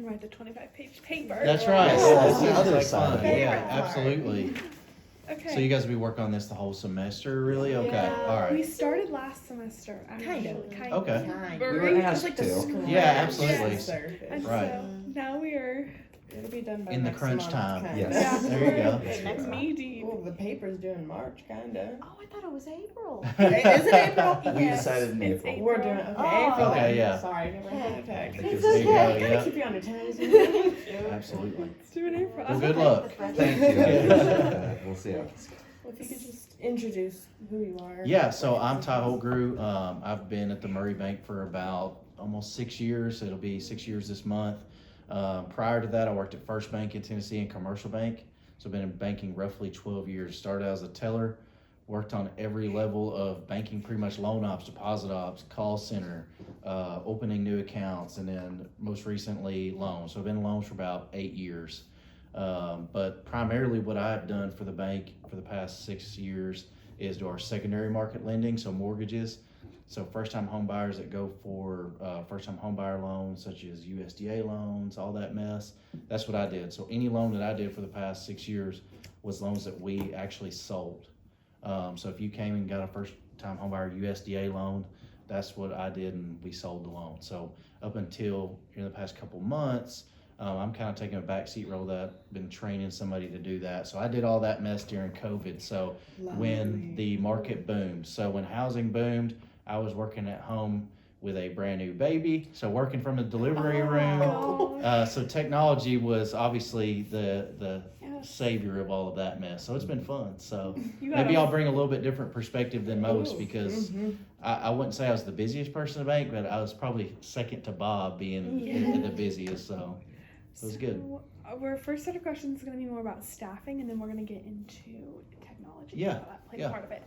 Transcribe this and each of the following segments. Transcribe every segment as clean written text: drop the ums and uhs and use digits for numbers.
write the 25-page paper. That's right. Yeah, That's the other like side. fun. Favorite Yeah, part. absolutely. Okay. So you guys will be working on this the whole semester, really? Okay. Yeah, All We right. started last semester. Kind of. Okay. Kind We of. were It's asked like the to. school. Yeah, absolutely. And Right. so now we are It'll be done by In the next crunch month, time. kinda. Yes. There you go. It's knee deep. Well, the paper's due in March, kinda. Oh, I thought it was April. Is it April? We Yes, decided in it's April. We're doing it. Okay, Oh. April. Okay, yeah. Sorry, never had a text. It's There you go, Gotta yeah. keep you on your toes. Absolutely. Let's do an April. Well, good luck. Thank you. I appreciate that. We'll see how this goes. Well, if you could just introduce who you are. Yeah, so I'm Ty Holtgrew. I've been at the Murray Bank for about almost 6 years. It'll be 6 years this month. Prior to that, I worked at First Bank in Tennessee and Commercial Bank. So I've been in banking roughly 12 years. Started out as a teller, worked on every level of banking, pretty much loan ops, deposit ops, call center, opening new accounts, and then most recently loans. So I've been in loans for about 8 years. But primarily what I've done for the bank for the past 6 years is do our secondary market lending, so mortgages. So first-time home buyers that go for first-time home buyer loans, such as USDA loans, all that mess. That's what I did. So any loan that I did for the past 6 years was loans that we actually sold. So if you came and got a first-time home buyer USDA loan, that's what I did, and we sold the loan. So up until in the past couple months, I'm kind of taking a backseat role that I've been training somebody to do that. So I did all that mess during COVID. So when the market boomed, so when housing boomed, I was working at home with a brand new baby. So working from the delivery room. So technology was obviously the savior of all of that mess. So it's been fun. So maybe I'll bring a little bit different perspective than most because I wouldn't say I was the busiest person in the bank, but I was probably second to Bob being the busiest. So it was good. Our first set of questions is going to be more about staffing, and then we're going to get into technology. Yeah, How that plays yeah. part of it.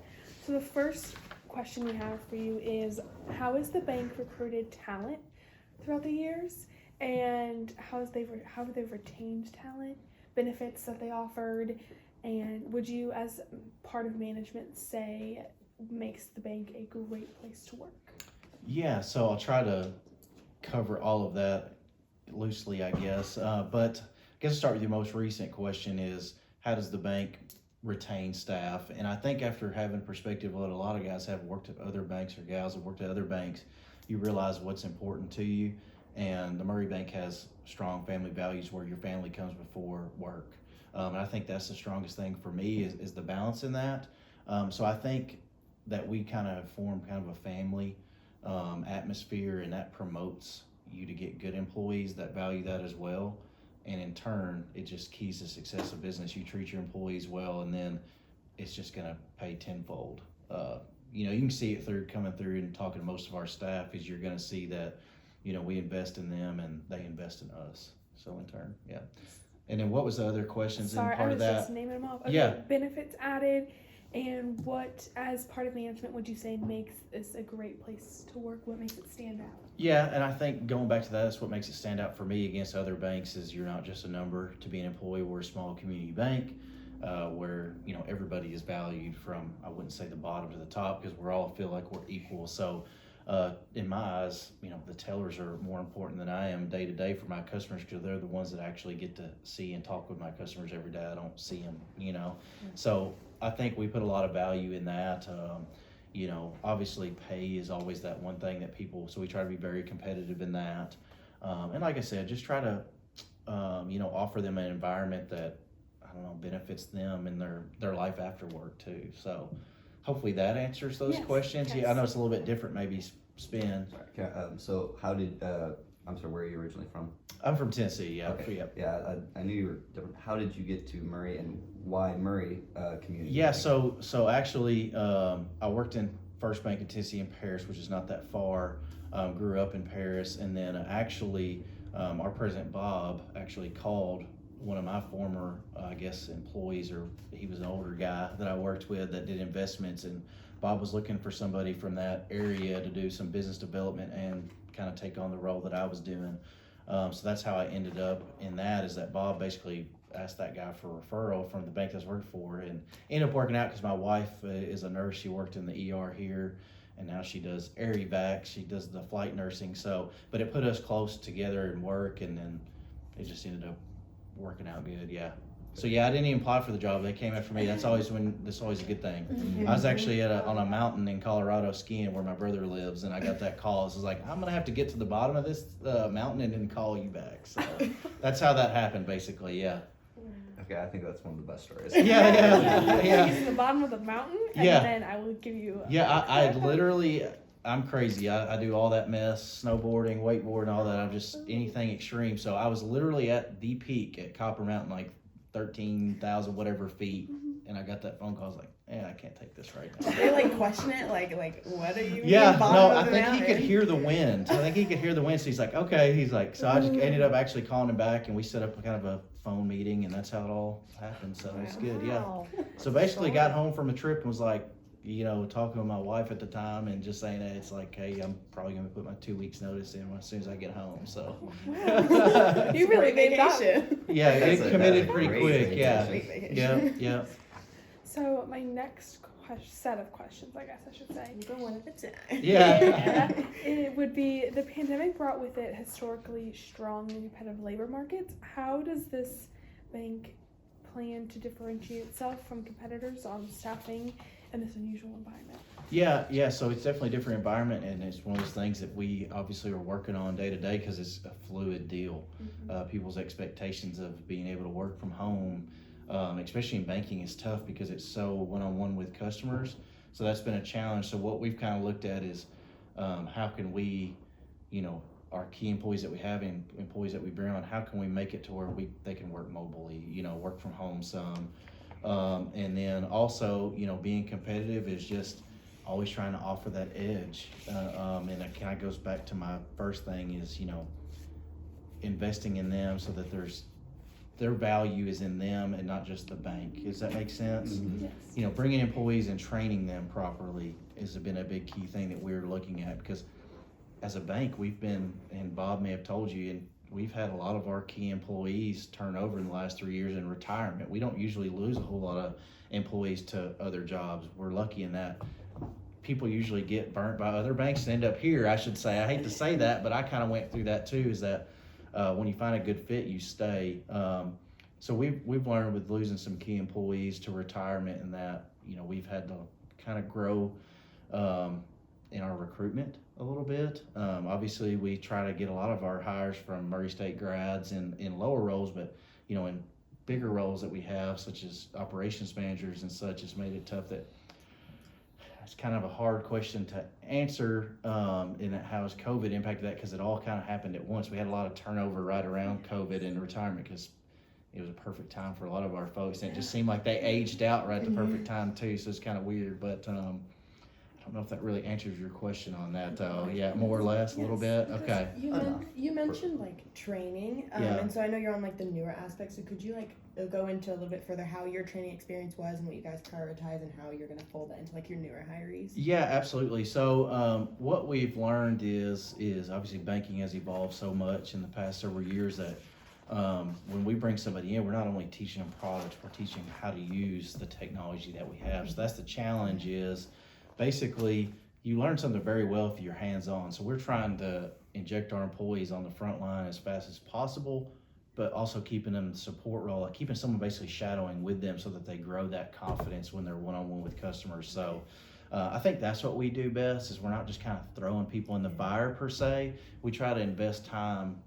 So the first question we have for you is, how has the bank recruited talent throughout the years, and how have they retained talent, benefits that they offered, and would you, as part of management, say makes the bank a great place to work? Yeah, so I'll try to cover all of that loosely, I guess. But I guess I'll start with your most recent question is, how does the bank retain staff? And I think after having perspective what a lot of guys have worked at other banks or gals have worked at other banks, you realize what's important to you. And the Murray Bank has strong family values where your family comes before work. And I think that's the strongest thing for me is the balance in that. So I think that we kind of form kind of a family atmosphere, and that promotes you to get good employees that value that as well. And in turn, it just keys to success of business. You treat your employees well, and then it's just going to pay tenfold. You know, you can see it through coming through and talking to most of our staff is you're going to see that, you know, we invest in them and they invest in us. So in turn, yeah. And then what was the other questions in Sorry, part I of was that? just naming them off. Okay, Yeah. benefits added, and what, as part of management, would you say makes this a great place to work? What makes it stand out? Yeah, and I think going back to that, that's what makes it stand out for me against other banks is you're not just a number to be an employee. We're a small community bank where, you know, everybody is valued from, I wouldn't say the bottom to the top because we all feel like we're equal. So in my eyes, you know, the tellers are more important than I am day to day for my customers because they're the ones that actually get to see and talk with my customers every day. I don't see them, you know. So I think we put a lot of value in that. You know, obviously pay is always that one thing that people, so we try to be very competitive in that. And like I said, just try to, you know, offer them an environment that, I don't know, benefits them in their life after work too. So hopefully that answers those Yes, questions. yes. Yeah, I know it's a little bit different, maybe spin. Okay, so how did, I'm sorry, where are you originally from? I'm from Tennessee, yeah. Okay. Yeah. Yeah, I knew you were different. How did you get to Murray and why Murray community? Yeah, bank? so actually, I worked in First Bank in Tennessee in Paris, which is not that far. Grew up in Paris, and then actually, our president Bob actually called one of my former, I guess, employees, or he was an older guy that I worked with that did investments, and Bob was looking for somebody from that area to do some business development and kind of take on the role that I was doing. So that's how I ended up in that, is that Bob basically asked that guy for a referral from the bank that's worked for, and ended up working out because my wife is a nurse. She worked in the ER here, and now she does air evac. She does the flight nursing. So, but it put us close together in work, and then it just ended up working out good. Yeah. So yeah, I didn't even apply for the job. They came after me. That's always a good thing. I was actually on a mountain in Colorado skiing where my brother lives, and I got that call. So I was like, I'm gonna have to get to the bottom of this mountain and then call you back. So that's how that happened, basically. Yeah. Okay, I think that's one of the best stories. Yeah. Get to the bottom of the mountain, and Yeah. then I will give you. Yeah, I literally, I'm crazy. I do all that mess, snowboarding, wakeboarding, all that. I'm just anything extreme. So I was literally at the peak at Copper Mountain, like 13,000 whatever feet, and I got that phone call. I was like, I can't take this right now. They like question it, like what are you? Yeah, bottom no, of I the think he mountain? could hear the wind. I think he could hear the wind. So he's like, okay. He's like, so I just ended up actually calling him back, and we set up a kind of a phone meeting, and that's how it all happened. So it's good. Yeah. Wow. So basically, got home from a trip and was like, talking with my wife at the time and just saying that it's like, hey, I'm probably gonna put my 2 weeks notice in as soon as I get home. So Wow. You really Great made that. vacation. yeah, That's it a- committed that's a pretty great quick. vacation. Yeah, Great vacation. yeah. So my next set of questions, I guess I should say. You go one at a time. Yeah. It would be the pandemic brought with it historically strong and competitive labor markets. How does this bank plan to differentiate itself from competitors on staffing in this unusual environment? Yeah. So it's definitely a different environment, and it's one of those things that we obviously are working on day to day because it's a fluid deal. People's expectations of being able to work from home, especially in banking, is tough because it's so one-on-one with customers. So that's been a challenge. So what we've kind of looked at is how can we, our key employees that we have and employees that we bring on, how can we make it to where they can work mobilely, work from home some. And then also, being competitive is just always trying to offer that edge. And it kind of goes back to my first thing is, investing in them so that their value is in them and not just the bank. Does that make sense? Yes. Bringing employees and training them properly has been a big key thing that we're looking at because as a bank, we've been, and Bob may have told you, and we've had a lot of our key employees turn over in the last 3 years in retirement. We don't usually lose a whole lot of employees to other jobs. We're lucky in that. People usually get burnt by other banks and end up here, I should say. I hate to say that, but I kind of went through that too, is that when you find a good fit, you stay. So we've learned with losing some key employees to retirement and that, we've had to kind of grow in our recruitment a little bit. Obviously, we try to get a lot of our hires from Murray State grads in lower roles, but, in bigger roles that we have, such as operations managers and such, has made it tough. That it's kind of a hard question to answer in that how has COVID impacted that, because it all kind of happened at once. We had a lot of turnover right around COVID and retirement because it was a perfect time for a lot of our folks, and it just seemed like they aged out right at the perfect time too, so it's kind of weird. But I don't know if that really answers your question on that. Yeah, more or less, a little bit. Okay. You mentioned like training, Yeah. and so I know you're on like the newer aspects. So could you like go into a little bit further how your training experience was and what you guys prioritize and how you're going to fold that into like your newer hirees? Yeah, absolutely. So what we've learned is obviously banking has evolved so much in the past several years that when we bring somebody in, we're not only teaching them products, we're teaching how to use the technology that we have. So that's the challenge is basically you learn something very well if you're hands-on. So we're trying to inject our employees on the front line as fast as possible, but also keeping them in the support role, like keeping someone basically shadowing with them so that they grow that confidence when they're one-on-one with customers. So I think that's what we do best is we're not just kind of throwing people in the fire per se. We try to invest time.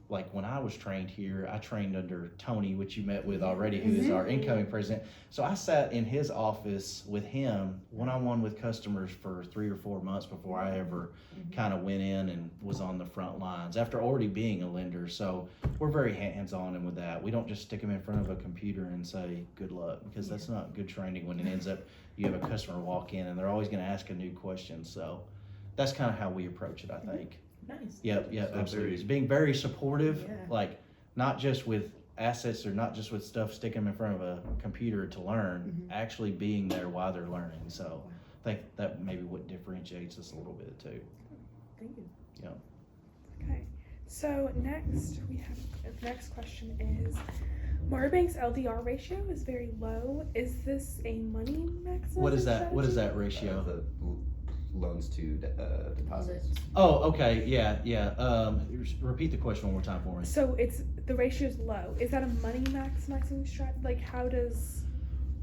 Like when I was trained here, I trained under Tony, which you met with already, who is our incoming president. So I sat in his office with him one-on-one with customers for 3 or 4 months before I ever kind of went in and was on the front lines after already being a lender. So we're very hands-on and with that. We don't just stick them in front of a computer and say, good luck, because that's not good training when it ends up you have a customer walk in and they're always going to ask a new question. So that's kind of how we approach it, I think. Nice. Yep, So absolutely. very- It's being very supportive, Yeah. like not just with assets or not just with stuff sticking them in front of a computer to learn, actually being there while they're learning. So I think that maybe what differentiates us a little bit too. Thank you. Okay. So next question is, Murray Bank's LDR ratio is very low. Is this a money maximization What is that? What is strategy? that ratio? The loans to deposits. Oh, okay, yeah. Repeat the question one more time for me. So it's the ratio is low. Is that a money maximizing strat? Like, how does?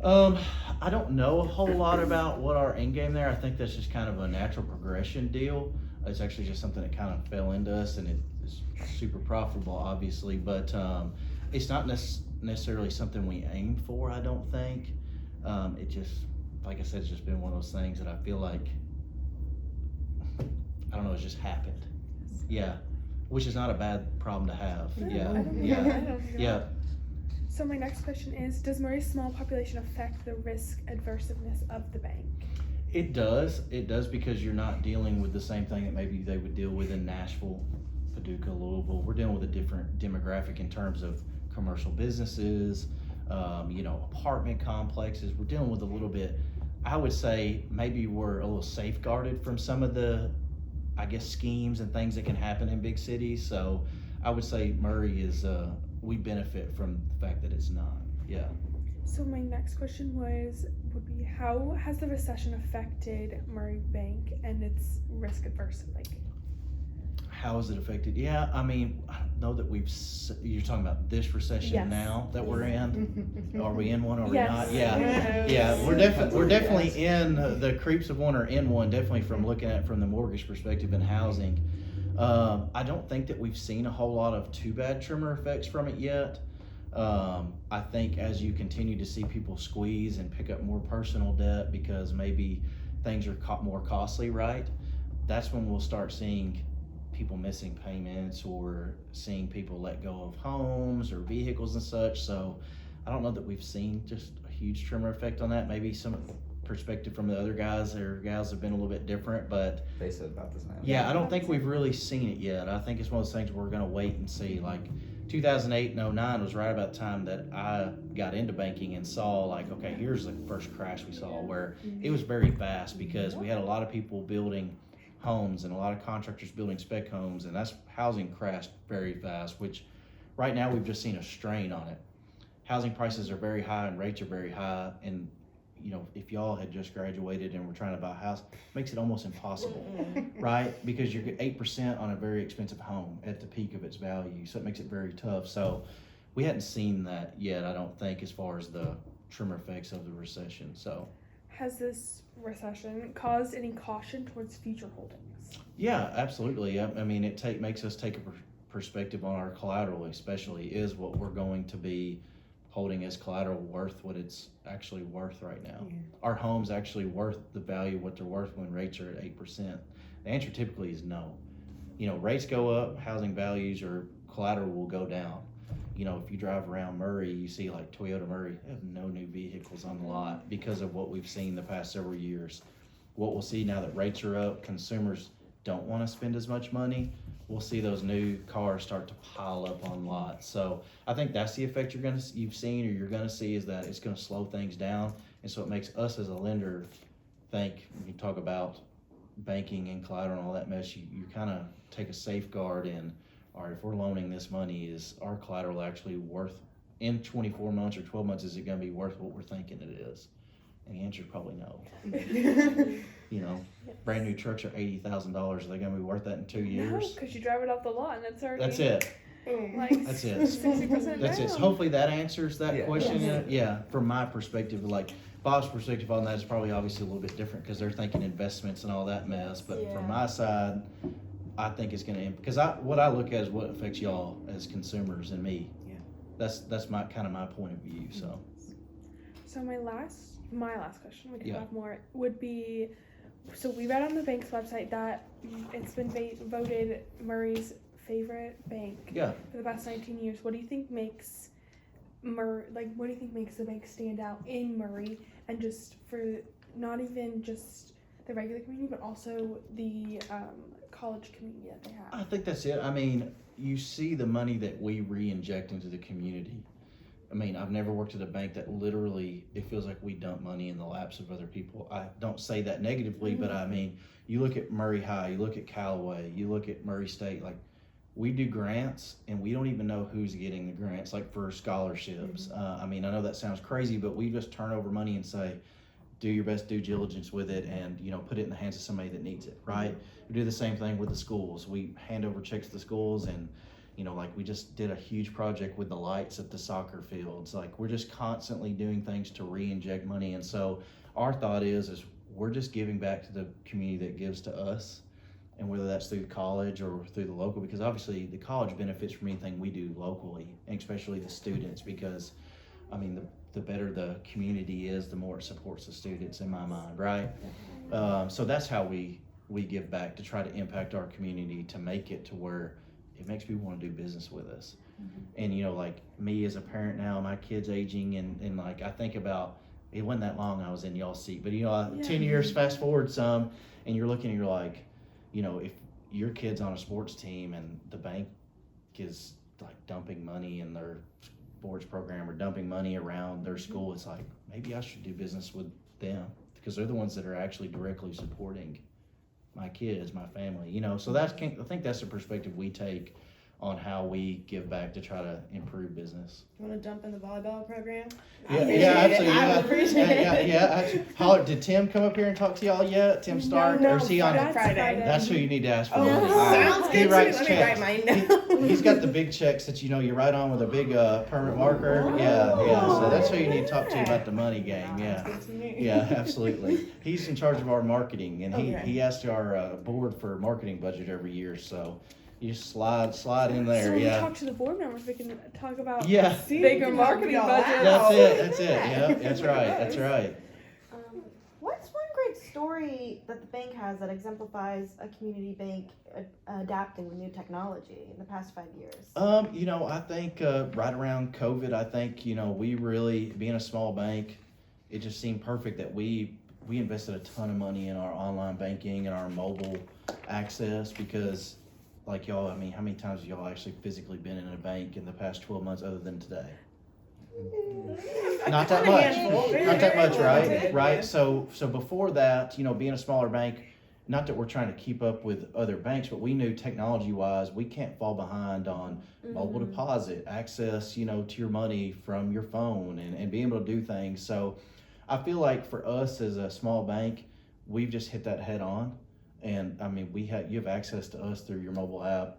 I don't know a whole lot about what our end game there. I think that's just kind of a natural progression deal. It's actually just something that kind of fell into us, and it is super profitable, obviously. But it's not necessarily something we aim for. I don't think. It just, like I said, it's just been one of those things that I feel like, I don't know, it's just happened. Yeah, which is not a bad problem to have. Yeah, I don't yeah, I don't think yeah. So my next question is, does Murray's small population affect the risk adversiveness of the bank? It does because you're not dealing with the same thing that maybe they would deal with in Nashville, Paducah, Louisville. We're dealing with a different demographic in terms of commercial businesses, apartment complexes. We're dealing with a little bit, I would say maybe we're a little safeguarded from some of the, I guess, schemes and things that can happen in big cities. So I would say Murray is, we benefit from the fact that it's not, yeah. So my next question would be, how has the recession affected Murray Bank and its risk adverse? Like, how is it affected? Yeah, I mean, I don't know that you're talking about this recession Yes. now that we're in. Are we in one or are we Yes. not? Yeah, Yes. yeah, we're definitely in the creeps of one, or in one, definitely from looking at it from the mortgage perspective and housing. I don't think that we've seen a whole lot of too bad trimmer effects from it yet. I think as you continue to see people squeeze and pick up more personal debt because maybe things are more costly, right? That's when we'll start seeing people missing payments or seeing people let go of homes or vehicles and such. So I don't know that we've seen just a huge trimmer effect on that. Maybe some perspective from the other guys or gals have been a little bit different, but They said about the same. yeah, I don't think we've really seen it yet. I think it's one of those things we're gonna wait and see. Like 2008 and 09 was right about the time that I got into banking and saw like, okay, here's the first crash we saw where it was very fast because we had a lot of people building homes and a lot of contractors building spec homes, and that's housing crashed very fast, which right now we've just seen a strain on it. Housing prices are very high and rates are very high, and if y'all had just graduated and were trying to buy a house, it makes it almost impossible, right? Because you're 8% on a very expensive home at the peak of its value, so it makes it very tough. So we hadn't seen that yet, I don't think, as far as the trimmer effects of the recession. So has this recession caused any caution towards future holdings? yeah, absolutely. I mean, it makes us take a perspective on our collateral, especially is what we're going to be holding as collateral worth what it's actually worth right now. Yeah. Our home's actually worth the value of what they're worth when rates are at 8%. The answer typically is no. Rates go up, housing values or collateral will go down. If you drive around Murray, you see like Toyota Murray, they have no new vehicles on the lot because of what we've seen the past several years. What we'll see now that rates are up, consumers don't want to spend as much money. We'll see those new cars start to pile up on lots. So I think that's the effect you've seen or you're gonna see, is that it's gonna slow things down. And so it makes us as a lender think, when you talk about banking and collateral and all that mess, you kind of take a safeguard in, all right, if we're loaning this money, is our collateral actually worth, in 24 months or 12 months, is it gonna be worth what we're thinking it is? And the answer is probably no. Brand new trucks are $80,000. Are they gonna be worth that in 2 years? No, because you drive it off the lot and it's already. That's it. Like, That's it. 60% That's it. down. So hopefully that answers that Yeah. question. Yes. Yeah, from my perspective, like Bob's perspective on that is probably obviously a little bit different because they're thinking investments and all that mess. But Yeah. from my side, I think it's gonna, because what I look at is what affects y'all as consumers and me. Yeah. That's my kind of my point of view. So So my last question, we can Yeah. have more, would be, so we read on the bank's website that it's been voted Murray's favorite bank yeah. for the past 19 years. What do you think makes the bank stand out in Murray, and just for not even just the regular community, but also the college community that they have? I think that's it. I mean, you see the money that we re-inject into the community. I mean, I've never worked at a bank that literally, it feels like we dump money in the laps of other people. I don't say that negatively, but I mean, you look at Murray High, you look at Callaway, you look at Murray State, like we do grants and we don't even know who's getting the grants, like for scholarships. I mean, I know that sounds crazy, but we just turn over money and say, do your best due diligence with it and, put it in the hands of somebody that needs it, right? We do the same thing with the schools. We hand over checks to the schools and, You know, like we just did a huge project with the lights at the soccer fields. Like we're just constantly doing things to re-inject money. And so our thought is we're just giving back to the community that gives to us. And whether that's through college or through the local, because obviously the college benefits from anything we do locally, and especially the students, because I mean, the better the community is, the more it supports the students in my mind, right? So that's how we give back, to try to impact our community, to make it to where it makes people want to do business with us. And you know, like me as a parent now, my kid's aging, and like I think about, it wasn't that long I was in y'all's seat, but you know, 10 years fast forward some, and you're looking and you're like, you know, if your kid's on a sports team and the bank is like dumping money in their sports program or dumping money around their school, it's like, maybe I should do business with them, because they're the ones that are actually directly supporting my kids, my family, you know. So I think that's the perspective we take on how we give back to try to improve business. You want to jump in the volleyball program? Absolutely. I would appreciate it. Yeah. Did Tim come up here and talk to y'all yet? Tim Stark, No, or is he on? that's Friday. That's who you need to ask for. Oh, money. sounds He good. writes Let me write checks. mine down. He's got the big checks that, you know, you write on with a big permanent marker. Yeah. So that's who you need to talk to about the money game. Yeah. Sounds good to me. Yeah, absolutely. He's in charge of our marketing, and Okay. he asks our board for marketing budget every year. So you just slide in there. So when we Yeah. talk to the board members, we can talk about Yeah. See, bigger we can talk marketing about that. budget. That's it. Yeah, that's right. That's right. What's one great story that the bank has that exemplifies a community bank adapting with new technology in the past 5 years? You know, I think right around COVID, I think, you know, we really, being a small bank, it just seemed perfect that we invested a ton of money in our online banking and our mobile access, because like y'all, I mean, how many times have y'all actually physically been in a bank in the past 12 months other than today? Not that much. Not that much, right? Right. So before that, you know, being a smaller bank, not that we're trying to keep up with other banks, but we knew technology-wise we can't fall behind on mobile deposit, access, you know, to your money from your phone, and being able to do things. So I feel like for us as a small bank, we've just hit that head on. And I mean, you have access to us through your mobile app,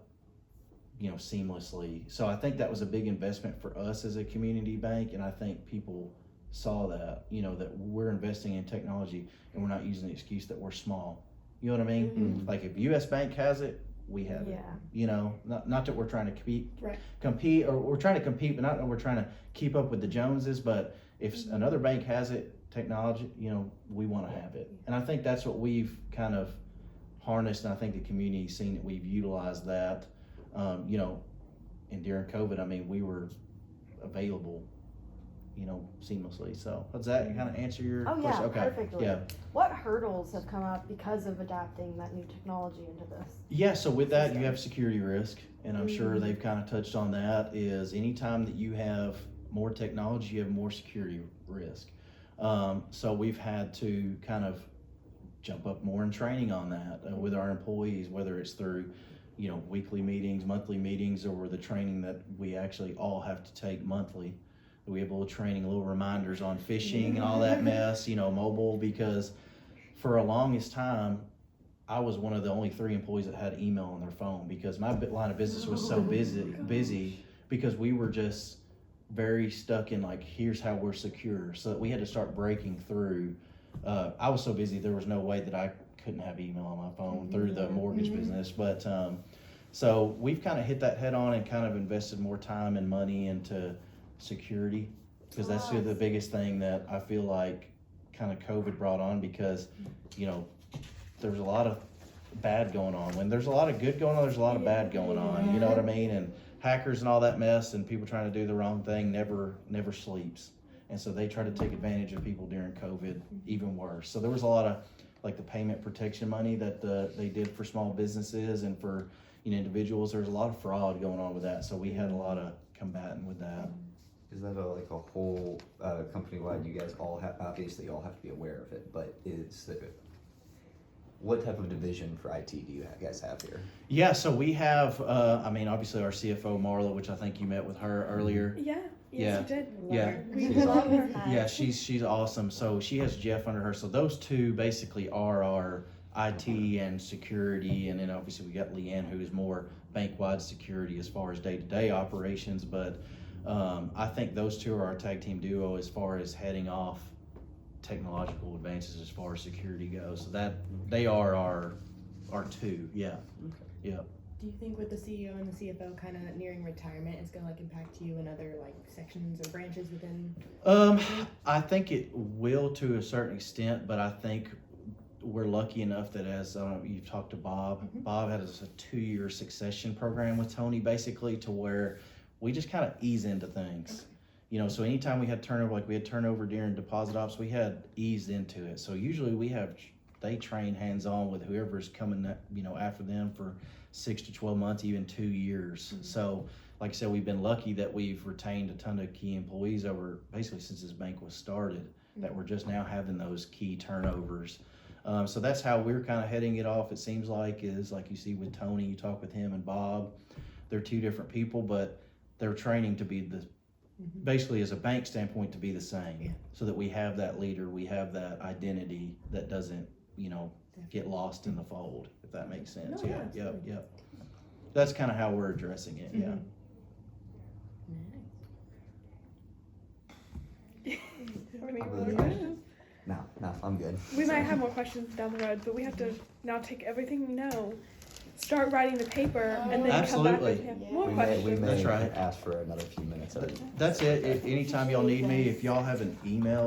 you know, seamlessly. So I think that was a big investment for us as a community bank, and I think people saw that, you know, that we're investing in technology and we're not using the excuse that we're small. You know what I mean? Like if US Bank has it, we have it. You know, not that we're trying to compete, or we're trying to compete, but not that we're trying to keep up with the Joneses, but if another bank has it, technology, you know, we want to have it. And I think that's what we've kind of harnessed, and I think the community's seen that we've utilized that. You know, and during COVID, I mean, we were available, you know, seamlessly. So does that kind of answer your question? Yeah, Okay. perfectly. Yeah. What hurdles have come up because of adapting that new technology into this? Yeah, so with that, you have security risk, and I'm sure they've kind of touched on that, is anytime that you have more technology, you have more security risk. So we've had to kind of jump up more in training on that with our employees, whether it's through, you know, weekly meetings, monthly meetings, or the training that we actually all have to take monthly. We have a little training, little reminders on phishing and all that mess, you know, mobile, because for a longest time, I was one of the only 3 employees that had email on their phone, because my line of business was so busy because we were just very stuck in like, here's how we're secure. So we had to start breaking through. I was so busy, there was no way that I couldn't have email on my phone through the mortgage business. But so we've kind of hit that head on and kind of invested more time and money into security, because that's the biggest thing that I feel like kind of COVID brought on, because, you know, there's a lot of bad going on. When there's a lot of good going on, there's a lot of bad going on. You know what I mean? And hackers and all that mess and people trying to do the wrong thing never sleeps. And so they try to take advantage of people during COVID even worse. So there was a lot of like the payment protection money that they did for small businesses and for, you know, individuals. There's a lot of fraud going on with that. So we had a lot of combating with that. Is that like a whole company-wide, you guys all have, obviously all have to be aware of it, but what type of division for IT do you guys have here? Yeah, so we have, I mean, obviously our CFO, Marla, which I think you met with her earlier. Yes, Yeah. you did. Yeah. We She's love her. Yeah, she's awesome. So she has Jeff under her. So those two basically are our IT and security, and then obviously we got Leanne, who's more bank-wide security as far as day-to-day operations, but I think those two are our tag team duo as far as heading off technological advances as far as security goes. So that they are our two, yeah. Yeah. Do you think with the CEO and the CFO kind of nearing retirement, it's gonna like impact you and other like sections or branches within? I think it will to a certain extent, but I think we're lucky enough that as you've talked to Bob, Bob has a 2-year succession program with Tony, basically, to where we just kind of ease into things. You know, so anytime we had turnover, like we had turnover during deposit ops, we had eased into it. So usually they train hands-on with whoever's coming, after them for 6 to 12 months, even 2 years. So, like I said, we've been lucky that we've retained a ton of key employees over basically since this bank was started, that we're just now having those key turnovers. So that's how we're kind of heading it off. It seems like is like you see with Tony, you talk with him and Bob, they're two different people, but they're training to be basically as a bank standpoint to be the same, so that we have that leader, we have that identity that doesn't, get lost in the fold, if that makes sense. No, Yeah, absolutely. yep. That's kind of how we're addressing it. Yeah. Have any I more believe- questions? No, I'm good. We might have more questions down the road, but we have to now take everything we know, start writing the paper, and then come back with Absolutely. more We questions. may That's right. ask for another few minutes. That's it. Anytime y'all need me, if y'all have an email